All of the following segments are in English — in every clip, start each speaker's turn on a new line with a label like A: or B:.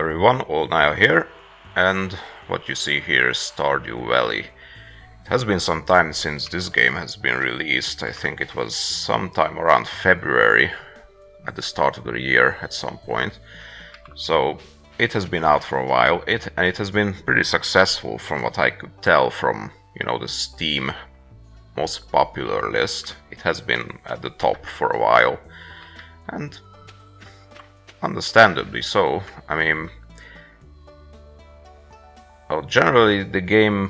A: everyone, Old Nile here, and what you see here is Stardew Valley. It has been some time since this game has been released. I think it was sometime around February, at the start of the year at some point. So it has been out for a while, and it has been pretty successful from what I could tell from, the Steam most popular list. It has been at the top for a while, and understandably so. I mean, well, generally the game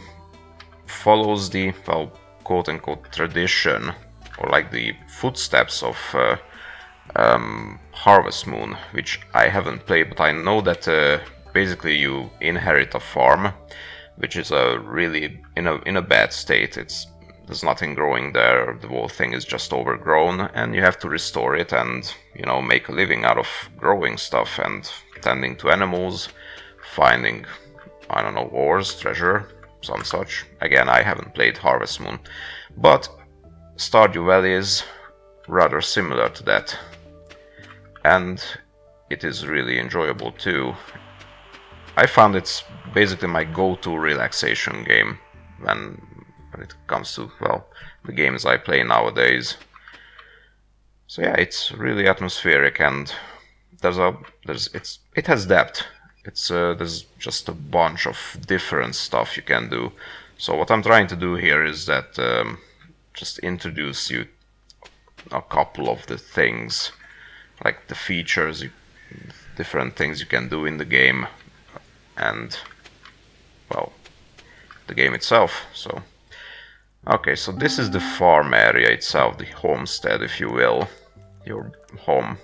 A: follows the, well, quote-unquote tradition, or like the footsteps of Harvest Moon, which I haven't played, but I know that basically you inherit a farm, which is really in a bad state. There's nothing growing there, the whole thing is just overgrown, and you have to restore it and, make a living out of growing stuff and tending to animals, finding, I don't know, ores, treasure, some such. Again, I haven't played Harvest Moon, but Stardew Valley is rather similar to that, and it is really enjoyable too. I found it's basically my go-to relaxation game when it comes to, well, the games I play nowadays. So yeah, it's really atmospheric, and it has depth. There's just a bunch of different stuff you can do. So what I'm trying to do here is that just introduce you a couple of the things, like the features, different things you can do in the game, and, well, the game itself. So okay, so this is the farm area itself, the homestead, if you will, your home,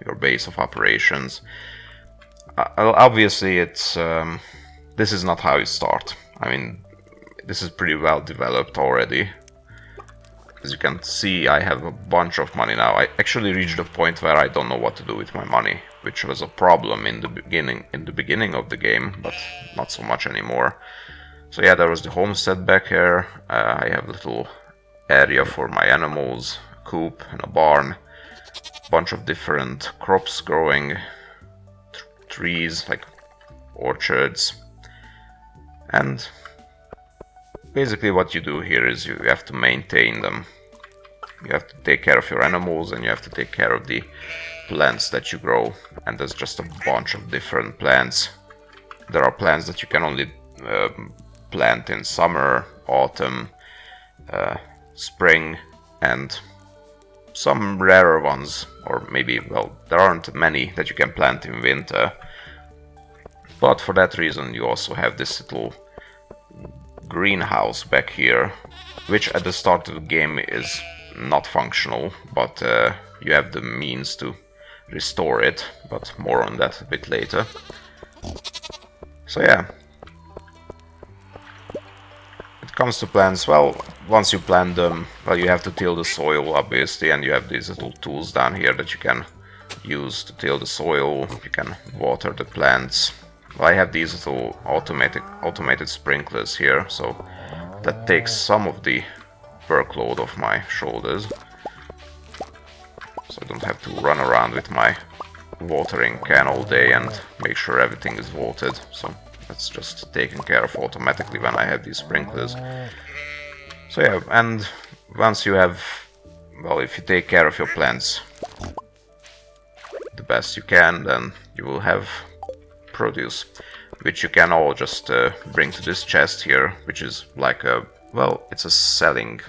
A: your base of operations. Obviously, this is not how you start. I mean, this is pretty well developed already. As you can see, I have a bunch of money now. I actually reached a point where I don't know what to do with my money, which was a problem in the beginning of the game, but not so much anymore. So yeah, there was the homestead back here. I have a little area for my animals, a coop and a barn, a bunch of different crops growing, trees like orchards, and basically what you do here is you have to maintain them. You have to take care of your animals, and you have to take care of the plants that you grow, and there's just a bunch of different plants. There are plants that you can only plant in summer, autumn, spring, and some rarer ones, or maybe, well, there aren't many that you can plant in winter. But for that reason you also have this little greenhouse back here, which at the start of the game is not functional, but you have the means to restore it, but more on that a bit later. So yeah, comes to plants, well, once you plant them, well, you have to till the soil, obviously, and you have these little tools down here that you can use to till the soil. You can water the plants. Well, I have these little automated sprinklers here, so that takes some of the workload off my shoulders, so I don't have to run around with my watering can all day and make sure everything is watered. So that's just taken care of automatically when I have these sprinklers. So yeah, and once you have, well, if you take care of your plants the best you can, then you will have produce, which you can all just bring to this chest here, which is like a, well, it's a selling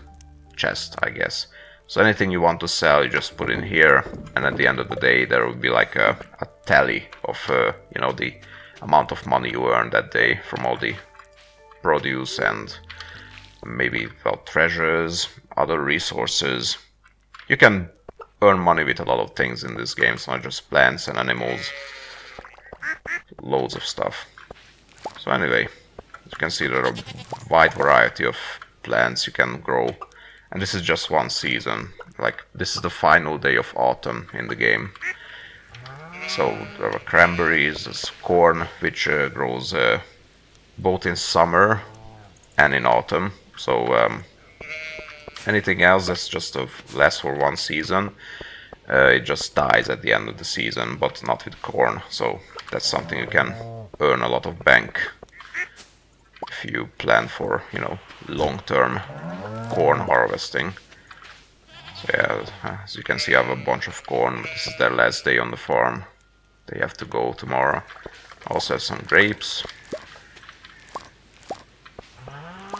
A: chest, I guess. So anything you want to sell, you just put in here, and at the end of the day there will be like a tally of the amount of money you earned that day from all the produce and maybe, well, treasures, other resources. You can earn money with a lot of things in this game, it's not just plants and animals, loads of stuff. So anyway, as you can see, there are a wide variety of plants you can grow, and this is just one season. Like, this is the final day of autumn in the game. So there are cranberries, there's corn, which grows both in summer and in autumn. So anything else that's just less for one season. it just dies at the end of the season, but not with corn. So that's something you can earn a lot of bank if you plan for, you know, long-term corn harvesting. So yeah, as you can see, I have a bunch of corn. This is their last day on the farm. They have to go tomorrow. I also have some grapes.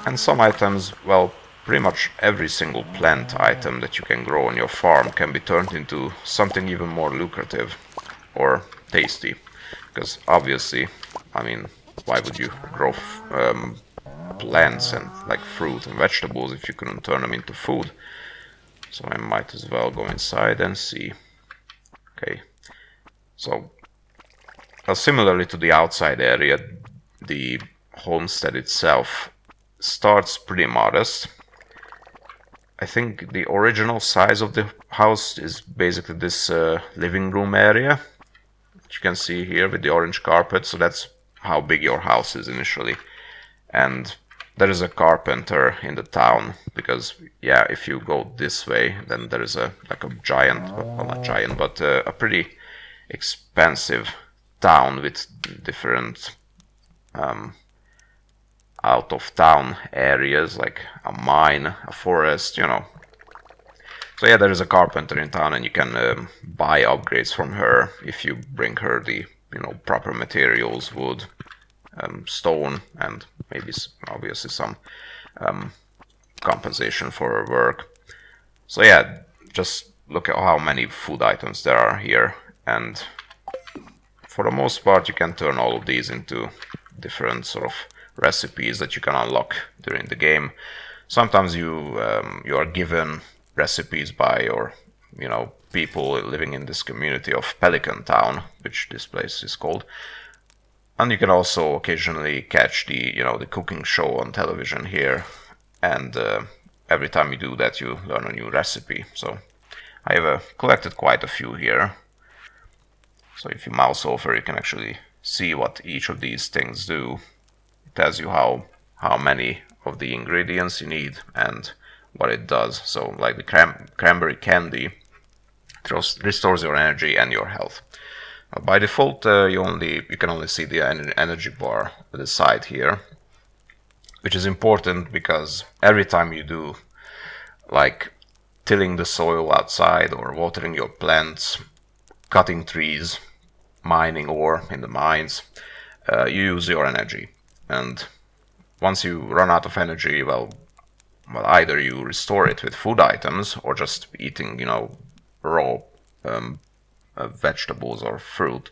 A: And some items, well, pretty much every single plant item that you can grow on your farm can be turned into something even more lucrative or tasty. Because obviously, I mean, why would you grow plants and like fruit and vegetables if you couldn't turn them into food? So I might as well go inside and see. Okay, so similarly to the outside area, the homestead itself starts pretty modest. I think the original size of the house is basically this living room area, which you can see here with the orange carpet. So that's how big your house is initially. And there is a carpenter in the town, because yeah, if you go this way, then there is a giant, well, not giant, but a pretty expensive town with different out of town areas, like a mine, a forest, you know. So yeah, there is a carpenter in town, and you can buy upgrades from her if you bring her the, you know, proper materials, wood, stone, and maybe obviously some compensation for her work. So yeah, just look at how many food items there are here, and for the most part you can turn all of these into different sort of recipes that you can unlock during the game. Sometimes you are given recipes by your, you know, people living in this community of Pelican Town, which this place is called. And you can also occasionally catch the, you know, the cooking show on television here, and every time you do that you learn a new recipe. So I have collected quite a few here. So if you mouse over, you can actually see what each of these things do. It tells you how many of the ingredients you need and what it does. So like the cranberry candy restores your energy and your health. By default, you can only see the energy bar at the side here, which is important because every time you do like tilling the soil outside or watering your plants, cutting trees, mining ore in the mines, you use your energy. And once you run out of energy, well, either you restore it with food items or just eating, you know, raw vegetables or fruit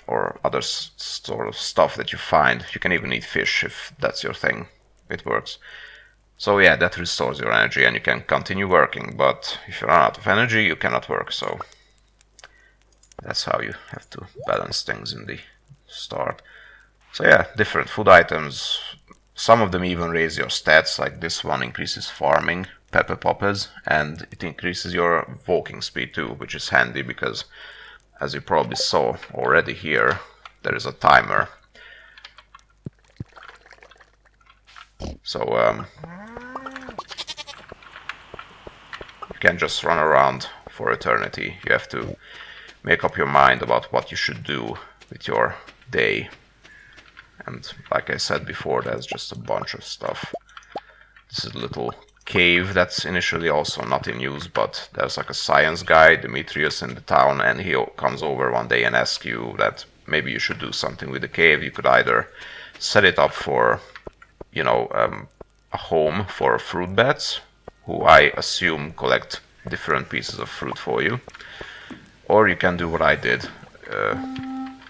A: or other sort of stuff that you find. You can even eat fish if that's your thing. It works. So yeah, that restores your energy and you can continue working, but if you run out of energy, you cannot work. So that's how you have to balance things in the start. So yeah, different food items. Some of them even raise your stats, like this one increases farming, pepper poppers, and it increases your walking speed too, which is handy because, as you probably saw already here, there is a timer. So you can't just run around for eternity. You have to make up your mind about what you should do with your day. And like I said before, there's just a bunch of stuff. This is a little cave that's initially also not in use, but there's like a science guy, Demetrius, in the town, and he comes over one day and asks you that maybe you should do something with the cave. You could either set it up for, you know, a home for fruit bats, who I assume collect different pieces of fruit for you, or you can do what I did,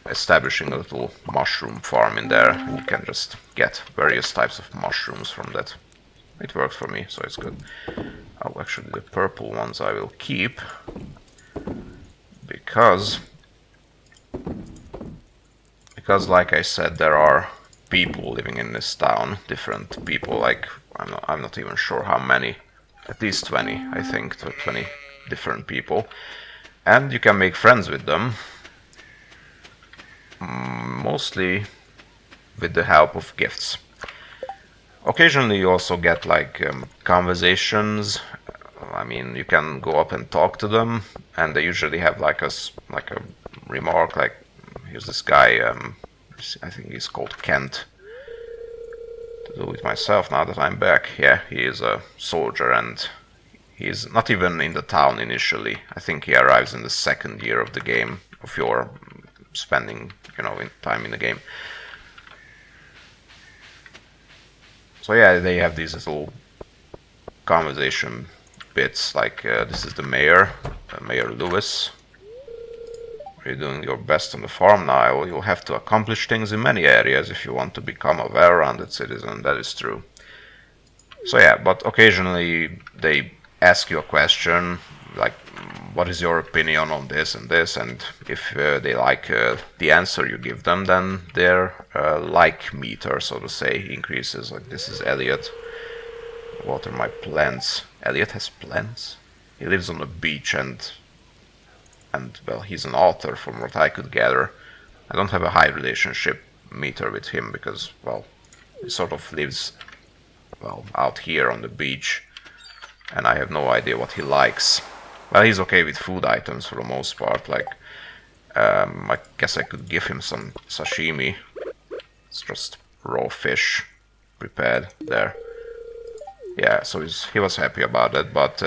A: establishing a little mushroom farm in there, and you can just get various types of mushrooms from that. It works for me, so it's good. Oh, actually the purple ones I will keep, because like I said, there are people living in this town, different people, like I'm not even sure how many, at least 20, I think, 20 different people, and you can make friends with them, mostly with the help of gifts. Occasionally you also get like conversations, I mean, you can go up and talk to them, and they usually have like a remark, like, here's this guy, I think he's called Kent. To do it myself now that I'm back. Yeah, he is a soldier, and he's not even in the town initially. I think he arrives in the second year of the game, of your spending, in time in the game. So yeah, they have these little conversation bits, like this is the mayor, Mayor Lewis. You're doing your best on the farm now. You'll have to accomplish things in many areas if you want to become a well-rounded citizen. That is true. So yeah, but occasionally they ask you a question, like, what is your opinion on this and this, and if they like the answer you give them, then their like meter, so to say, increases. Like, this is Elliot. Water my plants. Elliot has plants? He lives on the beach, and well, he's an author from what I could gather. I don't have a high relationship meter with him because, well, he sort of lives, well, out here on the beach, and I have no idea what he likes. Well, he's okay with food items for the most part, like, I guess I could give him some sashimi. It's just raw fish prepared there. Yeah, so he was happy about it, but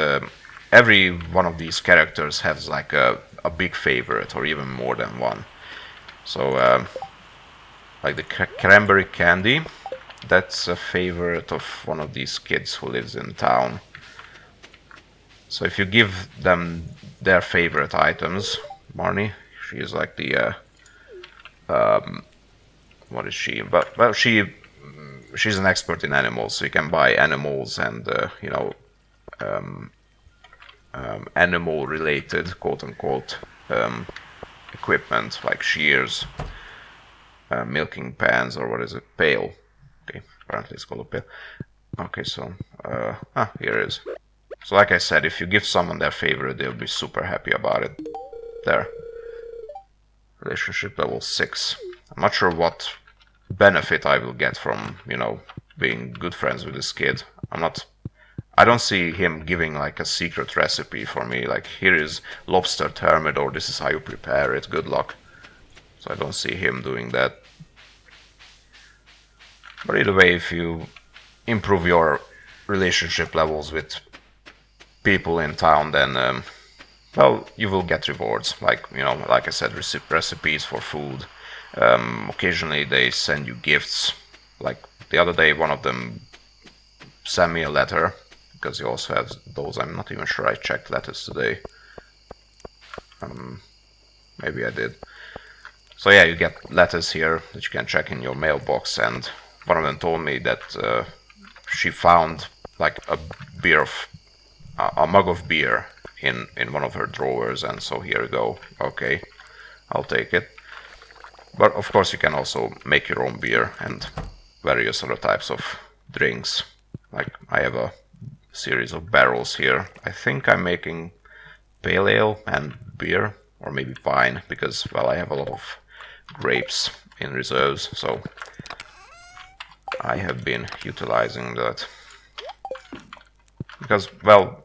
A: every one of these characters has like a big favorite, or even more than one. So, like the cranberry candy, that's a favorite of one of these kids who lives in town. So if you give them their favorite items, Marnie, she is like the what is she? But well, she's an expert in animals, so you can buy animals and animal-related, quote-unquote, equipment, like shears, milking pans, or what is it? Pail. Okay, apparently it's called a pail. Okay, so, here it is. So like I said, if you give someone their favorite, they'll be super happy about it. There. Relationship level 6. I'm not sure what benefit I will get from, being good friends with this kid. I don't see him giving like a secret recipe for me, like, here is lobster thermidor, this is how you prepare it, good luck. So I don't see him doing that. But either way, if you improve your relationship levels with people in town, then well, you will get rewards, like, like I said, recipes for food. Occasionally they send you gifts, like the other day one of them sent me a letter, because he also has those. I'm not even sure I checked letters today. Maybe I did. So yeah, you get letters here that you can check in your mailbox, and one of them told me that she found like a mug of beer in one of her drawers, and so here you go. Okay, I'll take it. But of course you can also make your own beer and various other types of drinks. Like, I have a series of barrels here. I think I'm making pale ale and beer, or maybe wine, because, well, I have a lot of grapes in reserves, so I have been utilizing that. Because, well,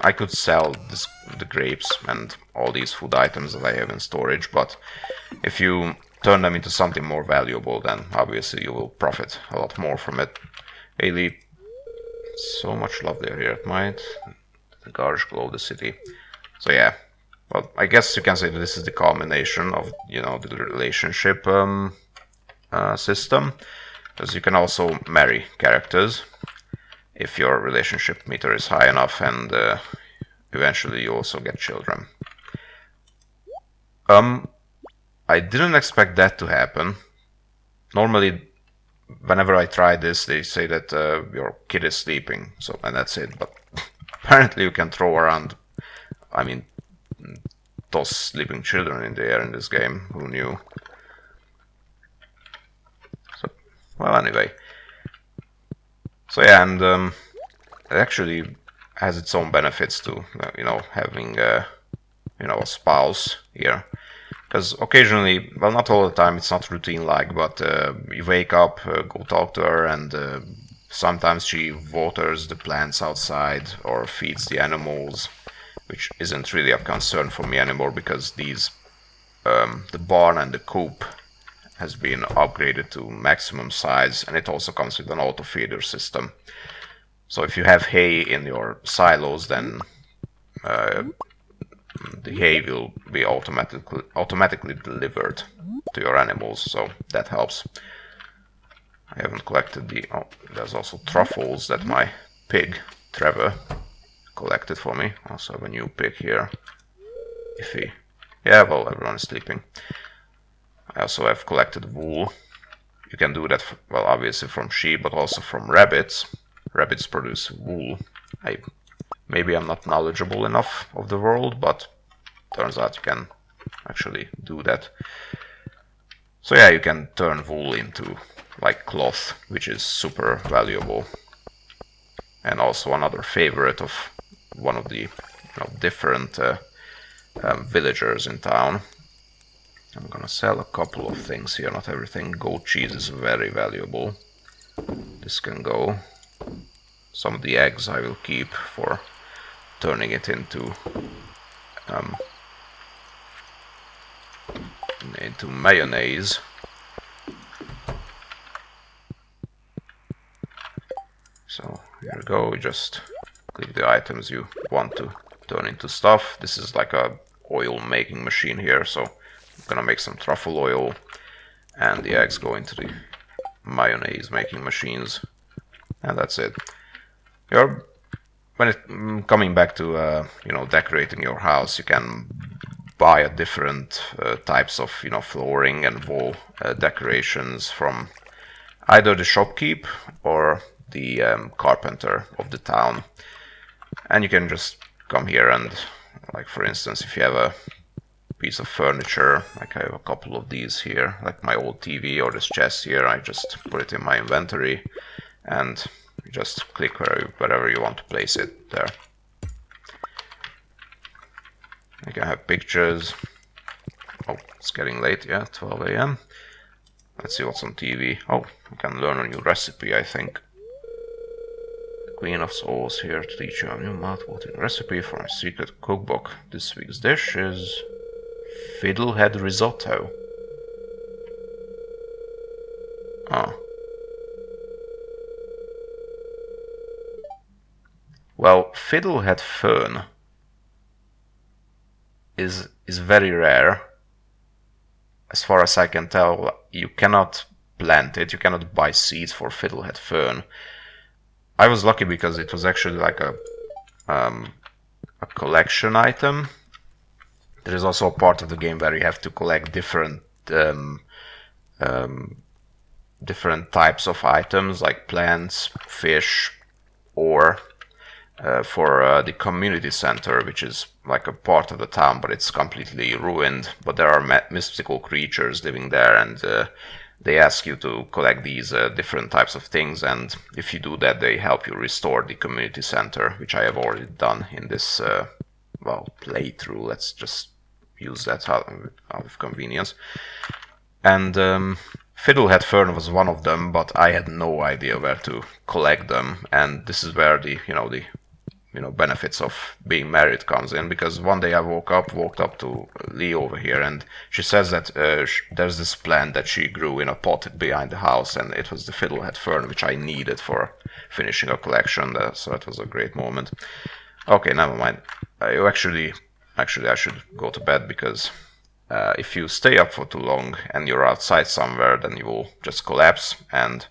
A: I could sell the grapes and all these food items that I have in storage, but if you turn them into something more valuable, then obviously you will profit a lot more from it. Ailey, so much lovelier here at night. The garbage glow the city. So yeah, well, I guess you can say that this is the culmination of, the relationship system, because you can also marry characters if your relationship meter is high enough, and eventually you also get children. I didn't expect that to happen. Normally, whenever I try this, they say that your kid is sleeping, and that's it. But apparently you can throw around, toss sleeping children in the air in this game. Who knew? So, well, anyway. So yeah, and it actually has its own benefits to, having, a spouse here. Because occasionally, well, not all the time, it's not routine-like, but you wake up, go talk to her, and Sometimes she waters the plants outside or feeds the animals, which isn't really a concern for me anymore because the barn and the coop has been upgraded to maximum size, and it also comes with an auto feeder system. So if you have hay in your silos, then the hay will be automatically delivered to your animals, so that helps. I haven't collected there's also truffles that my pig, Trevor, collected for me. Also have a new pig here. Yeah, well, everyone is sleeping. I also have collected wool. You can do that, well, obviously from sheep, but also from rabbits. Rabbits produce wool. Maybe I'm not knowledgeable enough of the world, but turns out you can actually do that. So yeah, you can turn wool into like cloth, which is super valuable. And also another favorite of one of the different villagers in town. I'm gonna sell a couple of things here, not everything. Goat cheese is very valuable. This can go. Some of the eggs I will keep for turning it into mayonnaise. So here we go, just click the items you want to turn into stuff. This is like a oil making machine here, so I'm gonna make some truffle oil, and the eggs go into the mayonnaise making machines, and that's it. Coming back to decorating your house, you can buy different types of flooring and wall decorations from either the shopkeep or the carpenter of the town, and you can just come here and, like, for instance, if you have a piece of furniture, like I have a couple of these here, like my old TV or this chest here, I just put it in my inventory and you just click wherever you want to place it there. You can have pictures. Oh, it's getting late, yeah, 12 a.m. Let's see what's on TV. Oh, you can learn a new recipe, I think. The Queen of Souls here to teach you a new mouth-watering recipe from a secret cookbook. This week's dish is fiddlehead risotto. Oh. Well, fiddlehead fern is very rare. As far as I can tell, you cannot plant it, you cannot buy seeds for fiddlehead fern. I was lucky because it was actually like a collection item. There is also a part of the game where you have to collect different types of items, like plants, fish, or for the community center, which is like a part of the town, but it's completely ruined. But there are mystical creatures living there, and they ask you to collect these different types of things, and if you do that, they help you restore the community center, which I have already done in this playthrough. Let's just use that out of convenience. And fiddlehead fern was one of them, but I had no idea where to collect them, and this is where the benefits of being married comes in, because one day I walked up to Lee over here, and she says that there's this plant that she grew in a pot behind the house, and it was the fiddlehead fern, which I needed for finishing a collection, so it was a great moment. Okay, never mind. Actually, I should go to bed, because if you stay up for too long and you're outside somewhere, then you will just collapse, and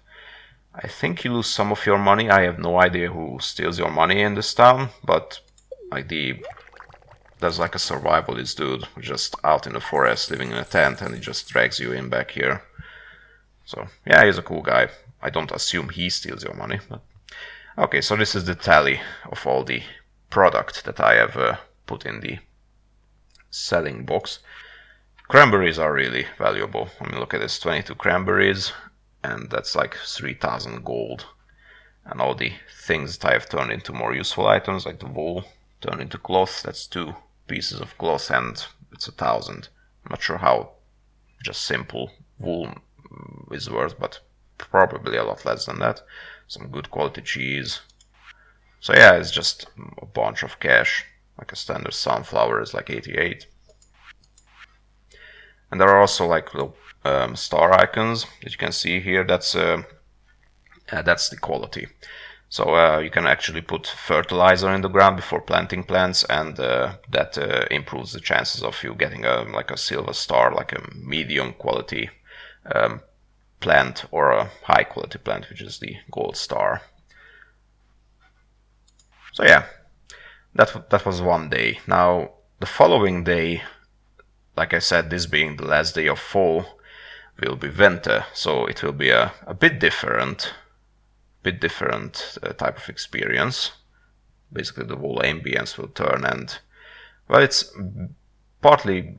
A: I think you lose some of your money. I have no idea who steals your money in this town, but there's like a survivalist dude who's just out in the forest living in a tent, and he just drags you in back here. So yeah, he's a cool guy. I don't assume he steals your money, but okay. So this is the tally of all the product that I have put in the selling box. Cranberries are really valuable. I mean, look at this, 22 cranberries. And that's like 3,000 gold. And all the things that I have turned into more useful items, like the wool turned into cloth, that's 2 pieces of cloth, and it's 1,000. I'm not sure how just simple wool is worth, but probably a lot less than that. Some good quality cheese. So yeah, it's just a bunch of cash. Like a standard sunflower is like 88. And there are also like little star icons that you can see here. That's the quality. So you can actually put fertilizer in the ground before planting plants, and that improves the chances of you getting like a silver star, like a medium quality plant, or a high quality plant, which is the gold star. So yeah, that was one day. Now the following day, like I said, this being the last day of fall, will be winter, so it will be a bit different type of experience. Basically, the whole ambience will turn, and well, it's partly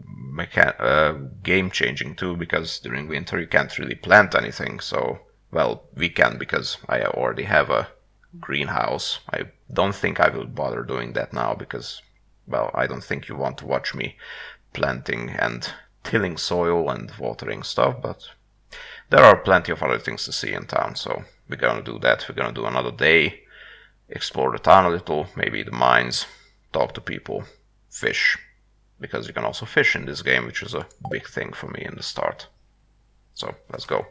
A: game changing too, because during winter you can't really plant anything. So, well, we can, because I already have a greenhouse. I don't think I will bother doing that now, because, well, I don't think you want to watch me planting and tilling soil and watering stuff, but there are plenty of other things to see in town, so we're gonna do that. We're gonna do another day, explore the town a little, maybe the mines, talk to people, fish, because you can also fish in this game, which is a big thing for me in the start. So let's go.